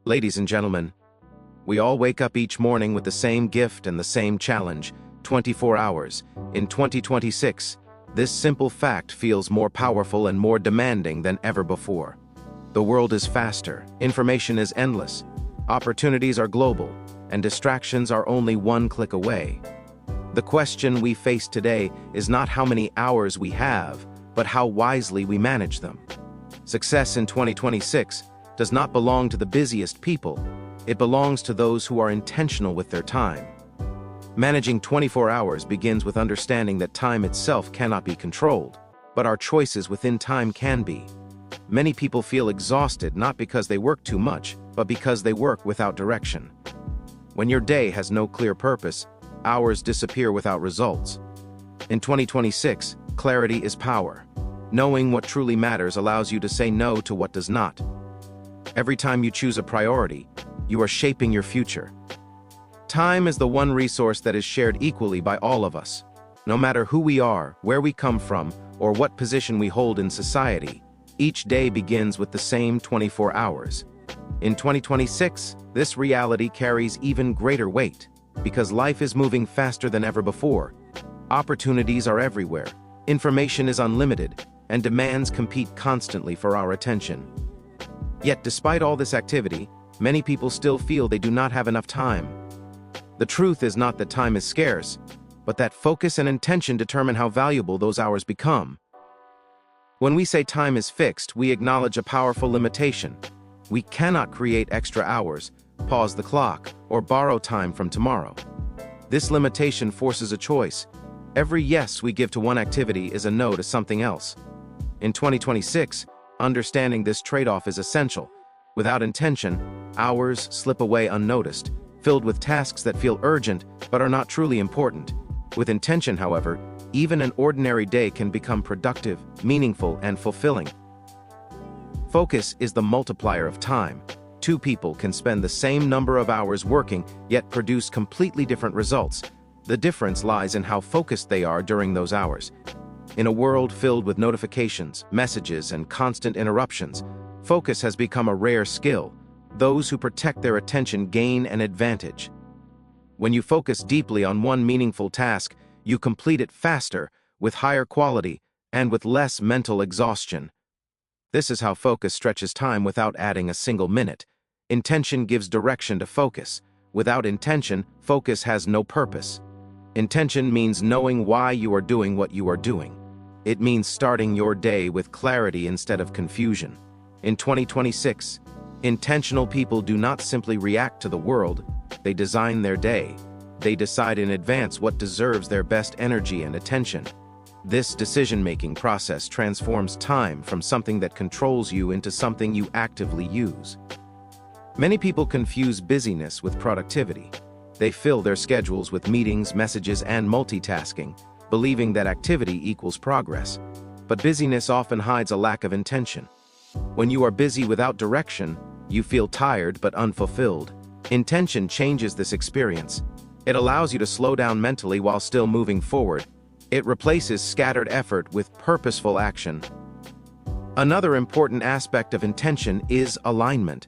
Ladies and gentlemen, we all wake up each morning with the same gift and the same challenge, 24 hours. In 2026, this simple fact feels more powerful and more demanding than ever before. The world is faster, information is endless, opportunities are global, and distractions are only one click away. The question we face today is not how many hours we have, but how wisely we manage them. Success in 2026 does not belong to the busiest people. It belongs to those who are intentional with their time. Managing 24 hours begins with understanding that time itself cannot be controlled, but our choices within time can be. Many people feel exhausted not because they work too much, but because they work without direction. When your day has no clear purpose, hours disappear without results. In 2026, clarity is power. Knowing what truly matters allows you to say no to what does not. Every time you choose a priority, you are shaping your future. Time is the one resource that is shared equally by all of us. No matter who we are, where we come from, or what position we hold in society, each day begins with the same 24 hours. In 2026, this reality carries even greater weight, because life is moving faster than ever before. Opportunities are everywhere, information is unlimited, and demands compete constantly for our attention. Yet despite all this activity, many people still feel they do not have enough time. The truth is not that time is scarce, but that focus and intention determine how valuable those hours become. When we say time is fixed, we acknowledge a powerful limitation. We cannot create extra hours, pause the clock, or borrow time from tomorrow. This limitation forces a choice. Every yes we give to one activity is a no to something else. In 2026, understanding this trade-off is essential. Without intention, hours slip away unnoticed, filled with tasks that feel urgent but are not truly important. With intention, however, even an ordinary day can become productive, meaningful, and fulfilling. Focus is the multiplier of time. Two people can spend the same number of hours working, yet produce completely different results. The difference lies in how focused they are during those hours. In a world filled with notifications, messages, and constant interruptions, focus has become a rare skill. Those who protect their attention gain an advantage. When you focus deeply on one meaningful task, you complete it faster, with higher quality, and with less mental exhaustion. This is how focus stretches time without adding a single minute. Intention gives direction to focus. Without intention, focus has no purpose. Intention means knowing why you are doing what you are doing. It means starting your day with clarity instead of confusion. In 2026, intentional people do not simply react to the world, they design their day. They decide in advance what deserves their best energy and attention. This decision-making process transforms time from something that controls you into something you actively use. Many people confuse busyness with productivity. They fill their schedules with meetings, messages, and multitasking, believing that activity equals progress. But busyness often hides a lack of intention. When you are busy without direction, you feel tired but unfulfilled. Intention changes this experience. It allows you to slow down mentally while still moving forward. It replaces scattered effort with purposeful action. Another important aspect of intention is alignment.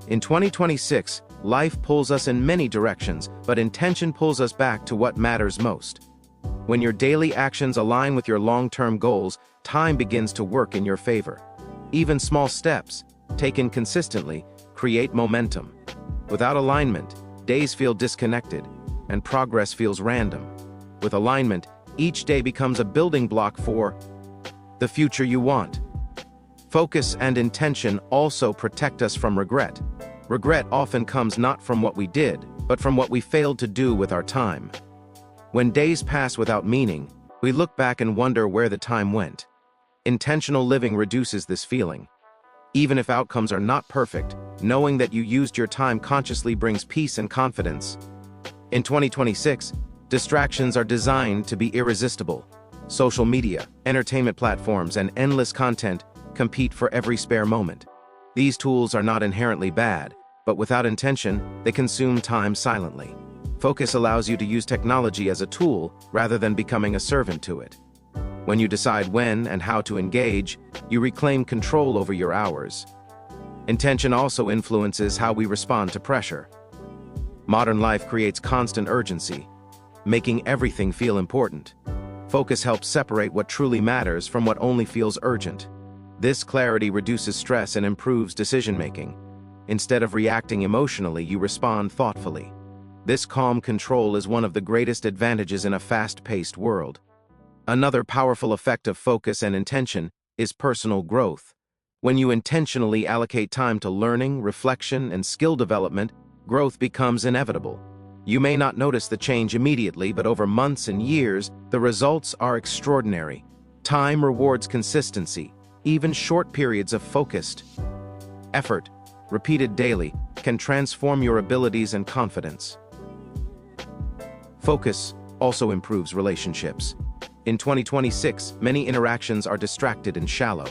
In 2026, life pulls us in many directions, but intention pulls us back to what matters most. When your daily actions align with your long-term goals, time begins to work in your favor. Even small steps, taken consistently, create momentum. Without alignment, days feel disconnected, and progress feels random. With alignment, each day becomes a building block for the future you want. Focus and intention also protect us from regret. Regret often comes not from what we did, but from what we failed to do with our time. When days pass without meaning, we look back and wonder where the time went. Intentional living reduces this feeling. Even if outcomes are not perfect, knowing that you used your time consciously brings peace and confidence. In 2026, distractions are designed to be irresistible. Social media, entertainment platforms, and endless content compete for every spare moment. These tools are not inherently bad, but without intention, they consume time silently. Focus allows you to use technology as a tool rather than becoming a servant to it. When you decide when and how to engage, you reclaim control over your hours. Intention also influences how we respond to pressure. Modern life creates constant urgency, making everything feel important. Focus helps separate what truly matters from what only feels urgent. This clarity reduces stress and improves decision-making. Instead of reacting emotionally, you respond thoughtfully. This calm control is one of the greatest advantages in a fast-paced world. Another powerful effect of focus and intention is personal growth. When you intentionally allocate time to learning, reflection, and skill development, growth becomes inevitable. You may not notice the change immediately, but over months and years, the results are extraordinary. Time rewards consistency. Even short periods of focused effort, repeated daily, can transform your abilities and confidence. Focus also improves relationships. In 2026, many interactions are distracted and shallow.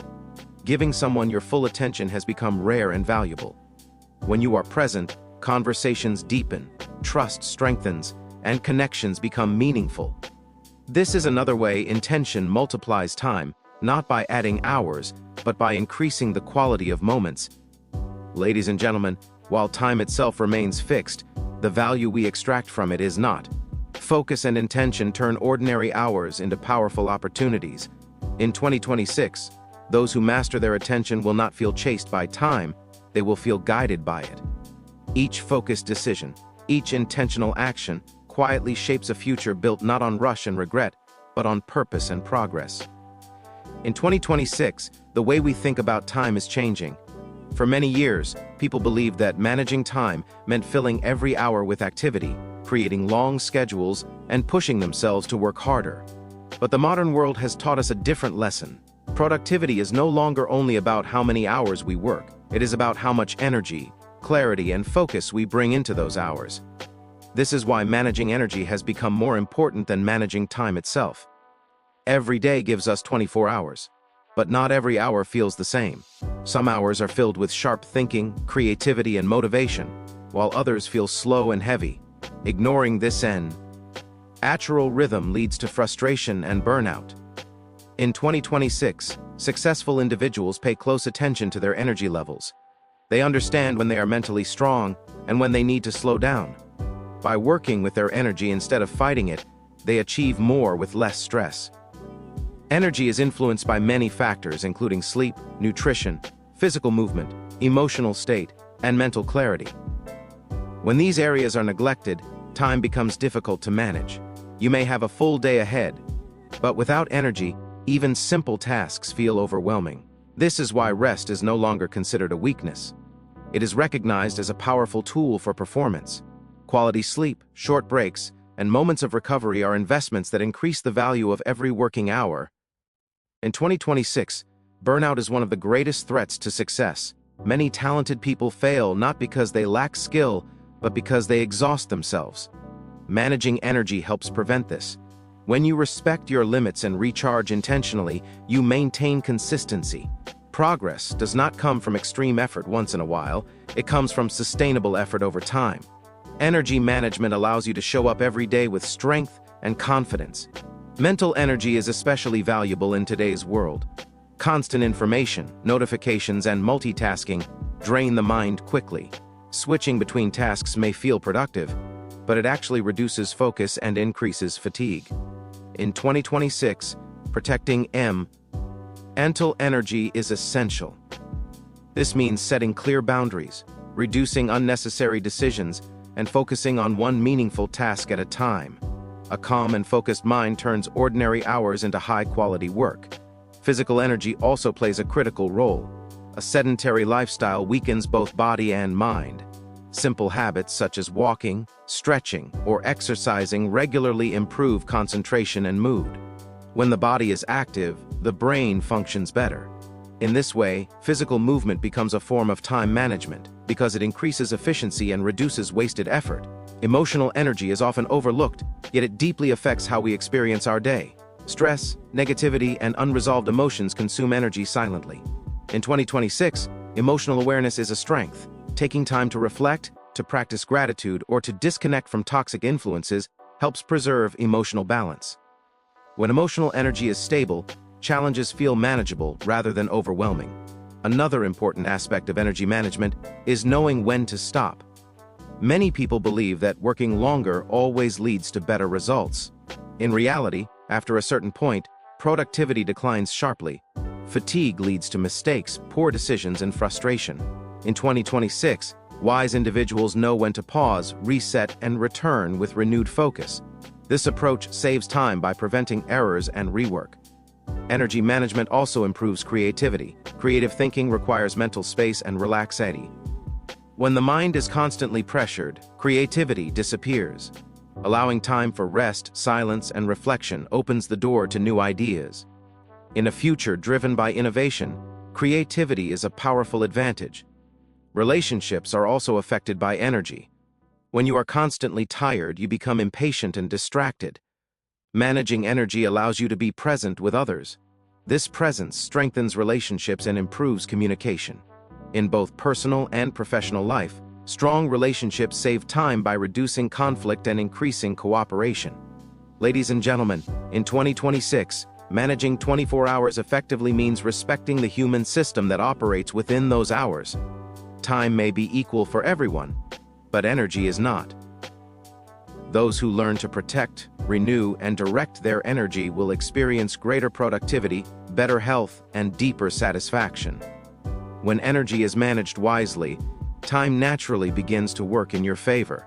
Giving someone your full attention has become rare and valuable. When you are present, conversations deepen, trust strengthens, and connections become meaningful. This is another way intention multiplies time, not by adding hours, but by increasing the quality of moments. Ladies and gentlemen, while time itself remains fixed, the value we extract from it is not. Focus and intention turn ordinary hours into powerful opportunities. In 2026, those who master their attention will not feel chased by time, they will feel guided by it. Each focused decision, each intentional action, quietly shapes a future built not on rush and regret, but on purpose and progress. In 2026, the way we think about time is changing. For many years, people believed that managing time meant filling every hour with activity, creating long schedules, and pushing themselves to work harder. But the modern world has taught us a different lesson. Productivity is no longer only about how many hours we work. It is about how much energy, clarity, and focus we bring into those hours. This is why managing energy has become more important than managing time itself. Every day gives us 24 hours, but not every hour feels the same. Some hours are filled with sharp thinking, creativity, and motivation, while others feel slow and heavy. Ignoring this natural rhythm leads to frustration and burnout. In 2026, successful individuals pay close attention to their energy levels. They understand when they are mentally strong and when they need to slow down. By working with their energy instead of fighting it, they achieve more with less stress. Energy is influenced by many factors, including sleep, nutrition, physical movement, emotional state, and mental clarity. When these areas are neglected, time becomes difficult to manage. You may have a full day ahead, but without energy, even simple tasks feel overwhelming. This is why rest is no longer considered a weakness. It is recognized as a powerful tool for performance. Quality sleep, short breaks, and moments of recovery are investments that increase the value of every working hour. In 2026, burnout is one of the greatest threats to success. Many talented people fail not because they lack skill, but because they exhaust themselves. Managing energy helps prevent this. When you respect your limits and recharge intentionally, you maintain consistency. Progress does not come from extreme effort once in a while, it comes from sustainable effort over time. Energy management allows you to show up every day with strength and confidence. Mental energy is especially valuable in today's world. Constant information, notifications, and multitasking drain the mind quickly. Switching between tasks may feel productive, but it actually reduces focus and increases fatigue. In 2026, protecting mental energy is essential. This means setting clear boundaries, reducing unnecessary decisions, and focusing on one meaningful task at a time. A calm and focused mind turns ordinary hours into high-quality work. Physical energy also plays a critical role. A sedentary lifestyle weakens both body and mind. Simple habits such as walking, stretching, or exercising regularly improve concentration and mood. When the body is active, the brain functions better. In this way, physical movement becomes a form of time management because it increases efficiency and reduces wasted effort. Emotional energy is often overlooked, yet it deeply affects how we experience our day. Stress, negativity, and unresolved emotions consume energy silently. In 2026, emotional awareness is a strength. Taking time to reflect, to practice gratitude, or to disconnect from toxic influences helps preserve emotional balance. When emotional energy is stable, challenges feel manageable rather than overwhelming. Another important aspect of energy management is knowing when to stop. Many people believe that working longer always leads to better results. In reality, after a certain point, productivity declines sharply. Fatigue leads to mistakes, poor decisions, and frustration. In 2026, wise individuals know when to pause, reset, and return with renewed focus. This approach saves time by preventing errors and rework. Energy management also improves creativity. Creative thinking requires mental space and relaxation. When the mind is constantly pressured, creativity disappears. Allowing time for rest, silence, and reflection opens the door to new ideas. In a future driven by innovation, creativity is a powerful advantage. Relationships are also affected by energy. When you are constantly tired, you become impatient and distracted. Managing energy allows you to be present with others. This presence strengthens relationships and improves communication. In both personal and professional life, strong relationships save time by reducing conflict and increasing cooperation. Ladies and gentlemen, in 2026, managing 24 hours effectively means respecting the human system that operates within those hours. Time may be equal for everyone, but energy is not. Those who learn to protect, renew, and direct their energy will experience greater productivity, better health, and deeper satisfaction. When energy is managed wisely, time naturally begins to work in your favor.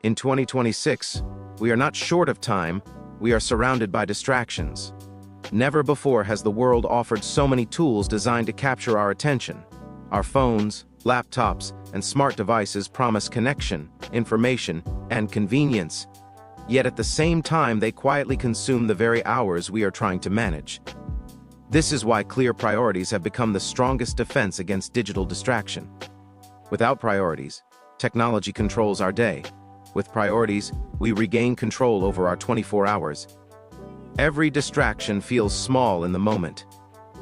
In 2026, we are not short of time, we are surrounded by distractions. Never before has the world offered so many tools designed to capture our attention. Our phones, laptops, and smart devices promise connection, information, and convenience. Yet at the same time, they quietly consume the very hours we are trying to manage. This is why clear priorities have become the strongest defense against digital distraction. Without priorities, technology controls our day. With priorities, we regain control over our 24 hours. Every distraction feels small in the moment.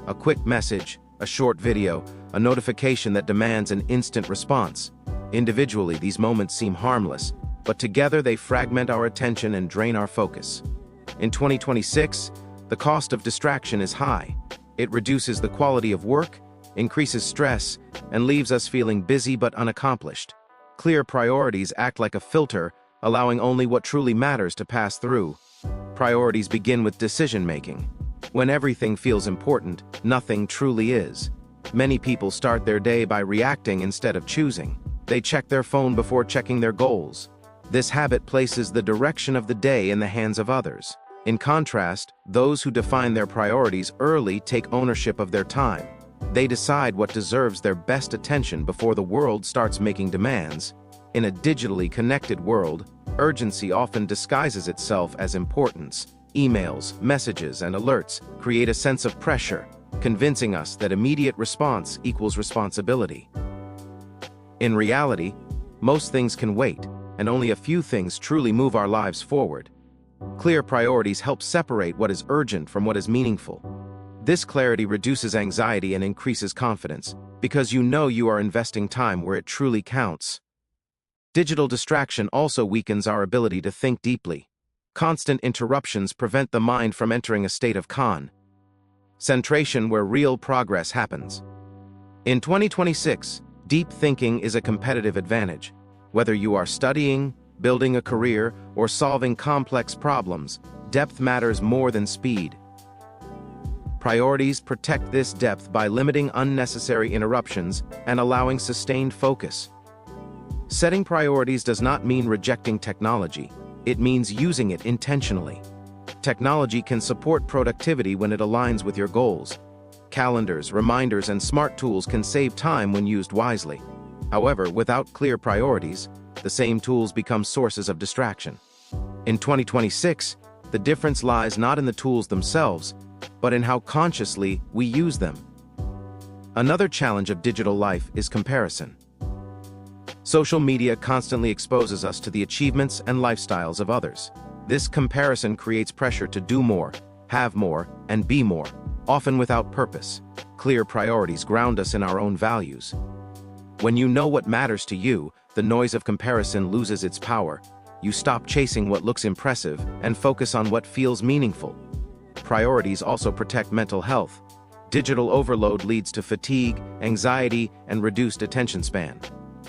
A quick message, a short video, a notification that demands an instant response. Individually, these moments seem harmless, but together they fragment our attention and drain our focus. In 2026, the cost of distraction is high. It reduces the quality of work, increases stress, and leaves us feeling busy but unaccomplished. Clear priorities act like a filter, allowing only what truly matters to pass through. Priorities begin with decision-making. When everything feels important, nothing truly is. Many people start their day by reacting instead of choosing. They check their phone before checking their goals. This habit places the direction of the day in the hands of others. In contrast, those who define their priorities early take ownership of their time. They decide what deserves their best attention before the world starts making demands. In a digitally connected world, urgency often disguises itself as importance. Emails, messages, and alerts create a sense of pressure, convincing us that immediate response equals responsibility. In reality, most things can wait, and only a few things truly move our lives forward. Clear priorities help separate what is urgent from what is meaningful. This clarity reduces anxiety and increases confidence, because you know you are investing time where it truly counts. Digital distraction also weakens our ability to think deeply. Constant interruptions prevent the mind from entering a state of concentration where real progress happens. In 2026, deep thinking is a competitive advantage. Whether you are studying, building a career, or solving complex problems, depth matters more than speed. Priorities protect this depth by limiting unnecessary interruptions and allowing sustained focus. Setting priorities does not mean rejecting technology. It means using it intentionally. Technology can support productivity when it aligns with your goals. Calendars, reminders, and smart tools can save time when used wisely. However, without clear priorities, the same tools become sources of distraction. In 2026, the difference lies not in the tools themselves, but in how consciously we use them. Another challenge of digital life is comparison. Social media constantly exposes us to the achievements and lifestyles of others. This comparison creates pressure to do more, have more, and be more, often without purpose. Clear priorities ground us in our own values. When you know what matters to you, the noise of comparison loses its power. You stop chasing what looks impressive and focus on what feels meaningful. Priorities also protect mental health. Digital overload leads to fatigue, anxiety, and reduced attention span.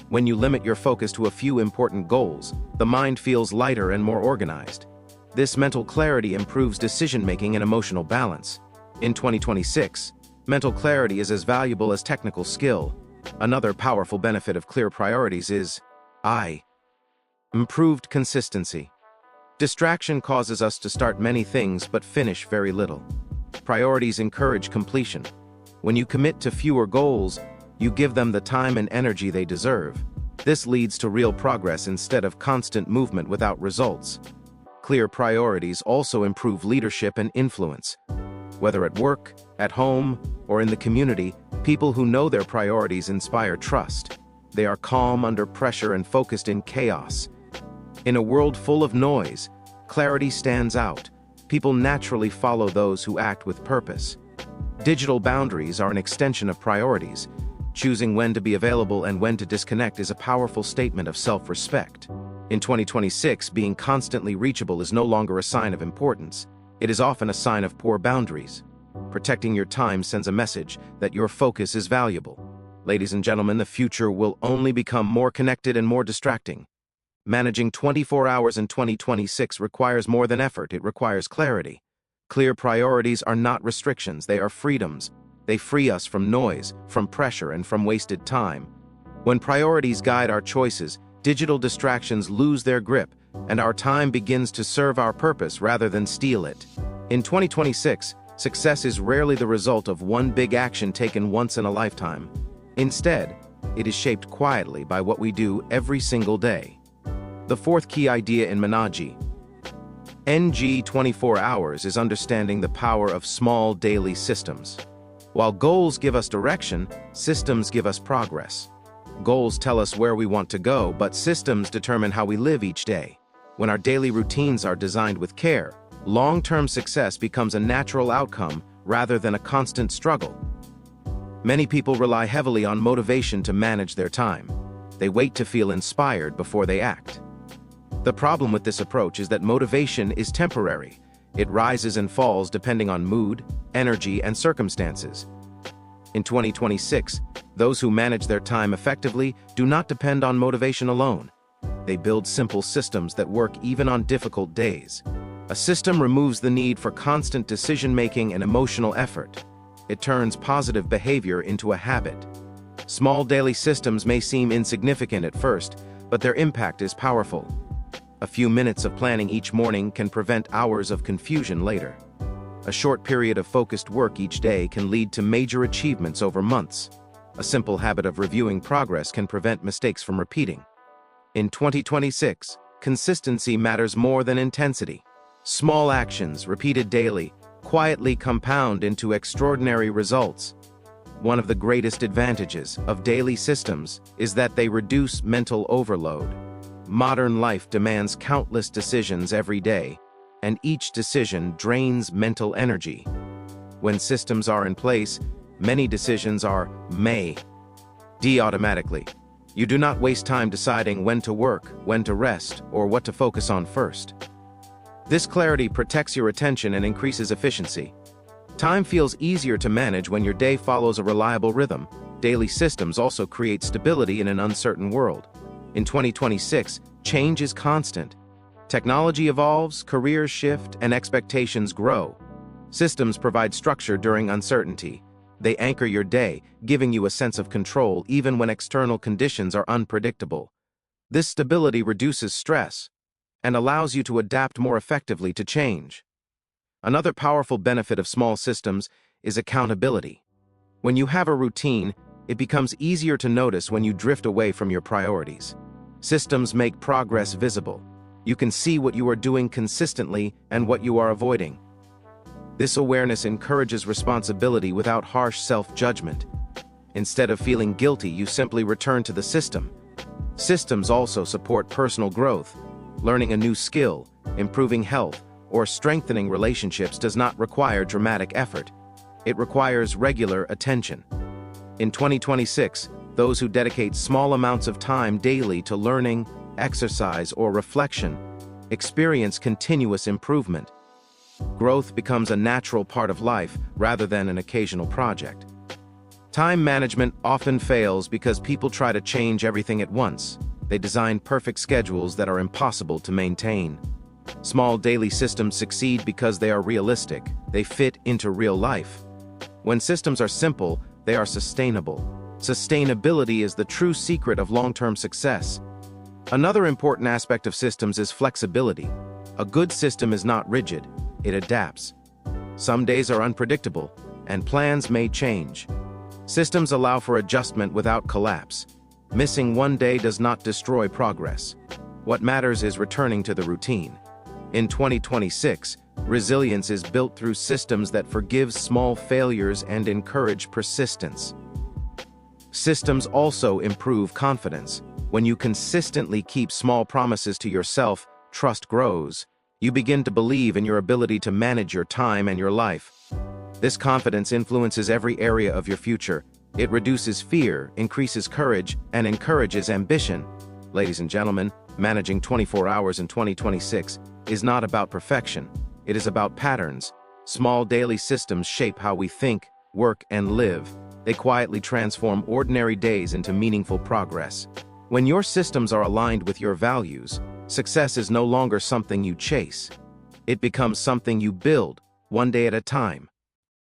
When you limit your focus to a few important goals, the mind feels lighter and more organized. This mental clarity improves decision-making and emotional balance. In 2026, mental clarity is as valuable as technical skill. Another powerful benefit of clear priorities is improved consistency. Distraction causes us to start many things but finish very little. Priorities encourage completion. When you commit to fewer goals, you give them the time and energy they deserve. This leads to real progress instead of constant movement without results. Clear priorities also improve leadership and influence. Whether at work, at home, or in the community, people who know their priorities inspire trust. They are calm under pressure and focused in chaos. In a world full of noise, clarity stands out. People naturally follow those who act with purpose. Digital boundaries are an extension of priorities. Choosing when to be available and when to disconnect is a powerful statement of self-respect. In 2026, being constantly reachable is no longer a sign of importance. It is often a sign of poor boundaries. Protecting your time sends a message that your focus is valuable. Ladies and gentlemen, the future will only become more connected and more distracting. Managing 24 hours in 2026 requires more than effort, it requires clarity. Clear priorities are not restrictions, they are freedoms. They free us from noise, from pressure, and from wasted time. When priorities guide our choices, digital distractions lose their grip, and our time begins to serve our purpose rather than steal it. In 2026, success is rarely the result of one big action taken once in a lifetime. Instead, it is shaped quietly by what we do every single day. The fourth key idea in Manage NG 24 hours is understanding the power of small daily systems. While goals give us direction, systems give us progress. Goals tell us where we want to go, but systems determine how we live each day. When our daily routines are designed with care, long-term success becomes a natural outcome rather than a constant struggle. Many people rely heavily on motivation to manage their time. They wait to feel inspired before they act. The problem with this approach is that motivation is temporary. It rises and falls depending on mood, energy, and circumstances. In 2026, those who manage their time effectively do not depend on motivation alone. They build simple systems that work even on difficult days. A system removes the need for constant decision-making and emotional effort. It turns positive behavior into a habit. Small daily systems may seem insignificant at first, but their impact is powerful. A few minutes of planning each morning can prevent hours of confusion later. A short period of focused work each day can lead to major achievements over months. A simple habit of reviewing progress can prevent mistakes from repeating. In 2026, consistency matters more than intensity. Small actions, repeated daily, quietly compound into extraordinary results. One of the greatest advantages of daily systems is that they reduce mental overload. Modern life demands countless decisions every day, and each decision drains mental energy. When systems are in place, many decisions are made automatically. You do not waste time deciding when to work, when to rest, or what to focus on first. This clarity protects your attention and increases efficiency. Time feels easier to manage when your day follows a reliable rhythm. Daily systems also create stability in an uncertain world. In 2026, change is constant. Technology evolves, careers shift, and expectations grow. Systems provide structure during uncertainty. They anchor your day, giving you a sense of control even when external conditions are unpredictable. This stability reduces stress and allows you to adapt more effectively to change. Another powerful benefit of small systems is accountability. When you have a routine, it becomes easier to notice when you drift away from your priorities. Systems make progress visible. You can see what you are doing consistently and what you are avoiding. This awareness encourages responsibility without harsh self-judgment. Instead of feeling guilty, you simply return to the system. Systems also support personal growth. Learning a new skill, improving health, or strengthening relationships does not require dramatic effort. It requires regular attention. In 2026, those who dedicate small amounts of time daily to learning, exercise, or reflection experience continuous improvement. Growth becomes a natural part of life rather than an occasional project. Time management often fails because people try to change everything at once. They design perfect schedules that are impossible to maintain. Small daily systems succeed because they are realistic. They fit into real life. When systems are simple, they are sustainable. Sustainability is the true secret of long-term success. Another important aspect of systems is flexibility. A good system is not rigid, it adapts. Some days are unpredictable, and plans may change. Systems allow for adjustment without collapse. Missing one day does not destroy progress. What matters is returning to the routine. In 2026, resilience is built through systems that forgive small failures and encourage persistence. Systems also improve confidence. When you consistently keep small promises to yourself, trust grows. You begin to believe in your ability to manage your time and your life. This confidence influences every area of your future. It reduces fear, increases courage, and encourages ambition. Ladies and gentlemen, managing 24 hours in 2026 is not about perfection. It is about patterns. Small daily systems shape how we think, work, and live. They quietly transform ordinary days into meaningful progress. When your systems are aligned with your values, success is no longer something you chase. It becomes something you build, one day at a time.